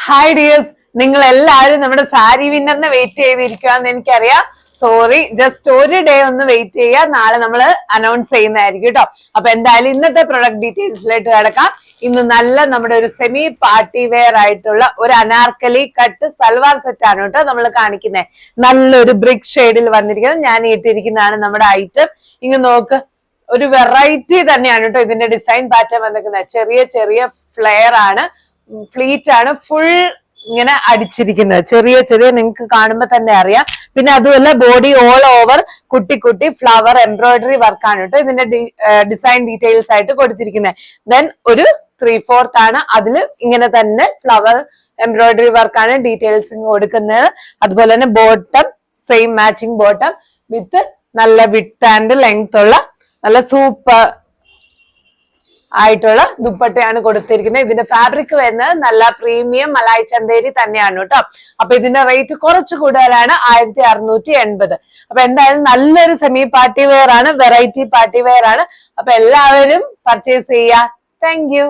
Hi dears, നിങ്ങൾ എല്ലാവരും നമ്മുടെ സാരി വിന്നറിനെ വെയിറ്റ് ചെയ്തിരിക്കുകയെന്ന് എനിക്കറിയാം. സോറി, ജസ്റ്റ് ഒരു ഡേ ഒന്ന് വെയിറ്റ് ചെയ്യുക. നാളെ നമ്മൾ അനൗൺസ് ചെയ്യുന്നതായിരിക്കും കേട്ടോ. അപ്പൊ എന്തായാലും ഇന്നത്തെ പ്രൊഡക്റ്റ് ഡീറ്റെയിൽസിലേക്ക് കിടക്കാം. ഇന്ന് നല്ല നമ്മുടെ ഒരു സെമി പാർട്ടി വെയർ ആയിട്ടുള്ള ഒരു അനാർക്കലി കട്ട് സൽവാർ സെറ്റ് ആണ് കേട്ടോ നമ്മൾ കാണിക്കുന്നത്. നല്ലൊരു ബ്രിക്ക് ഷെയ്ഡിൽ വന്നിരിക്കുന്നത് ഞാൻ ഇട്ടിരിക്കുന്നതാണ് നമ്മുടെ ഐറ്റം. ഇങ്ങ് നോക്ക്, ഒരു വെറൈറ്റി തന്നെയാണ് കേട്ടോ ഇതിന്റെ ഡിസൈൻ പാറ്റേൺ വന്നിരിക്കുന്നത്. ചെറിയ ചെറിയ ഫ്ലെയർ ആണ്, ഫ്ലീറ്റ് ആണ്, ഫുൾ ഇങ്ങനെ അടിച്ചിരിക്കുന്നത്. ചെറിയ ചെറിയ നിങ്ങൾക്ക് കാണുമ്പോ തന്നെ അറിയാം. പിന്നെ അതുമല്ല ബോഡി ഓൾ ഓവർ കുട്ടി കുട്ടി ഫ്ലവർ എംബ്രോയിഡറി വർക്കാണ് കേട്ടോ ഇതിന്റെ ഡിസൈൻ ഡീറ്റെയിൽസ് ആയിട്ട് കൊടുത്തിരിക്കുന്നത്. ദെൻ ഒരു 3/4 ആണ്, അതിൽ ഇങ്ങനെ തന്നെ ഫ്ലവർ എംബ്രോയിഡറി വർക്കാണ് ഡീറ്റെയിൽസ് കൊടുക്കുന്നത്. അതുപോലെ തന്നെ ബോട്ടം സെയിം മാച്ചിങ് ബോട്ടം വിത്ത് നല്ല വിഡ്ത്ത് ആൻഡ് ലെങ്ത് ഉള്ള നല്ല സൂപ്പർ ആയിട്ടുള്ള ദുപ്പട്ടയാണ് കൊടുത്തിരിക്കുന്നത്. ഇതിന്റെ ഫാബ്രിക് വരുന്നത് നല്ല പ്രീമിയം മലായ് ചന്തേരി തന്നെയാണ് കേട്ടോ. അപ്പൊ ഇതിന്റെ റേറ്റ് കുറച്ച് കൂടുതലാണ്, 1680. അപ്പൊ എന്തായാലും നല്ലൊരു സെമി പാർട്ടി വെയർ ആണ്, വെറൈറ്റി പാർട്ടി വെയർ ആണ്. അപ്പൊ എല്ലാവരും പർച്ചേസ് ചെയ്യുക. Thank you.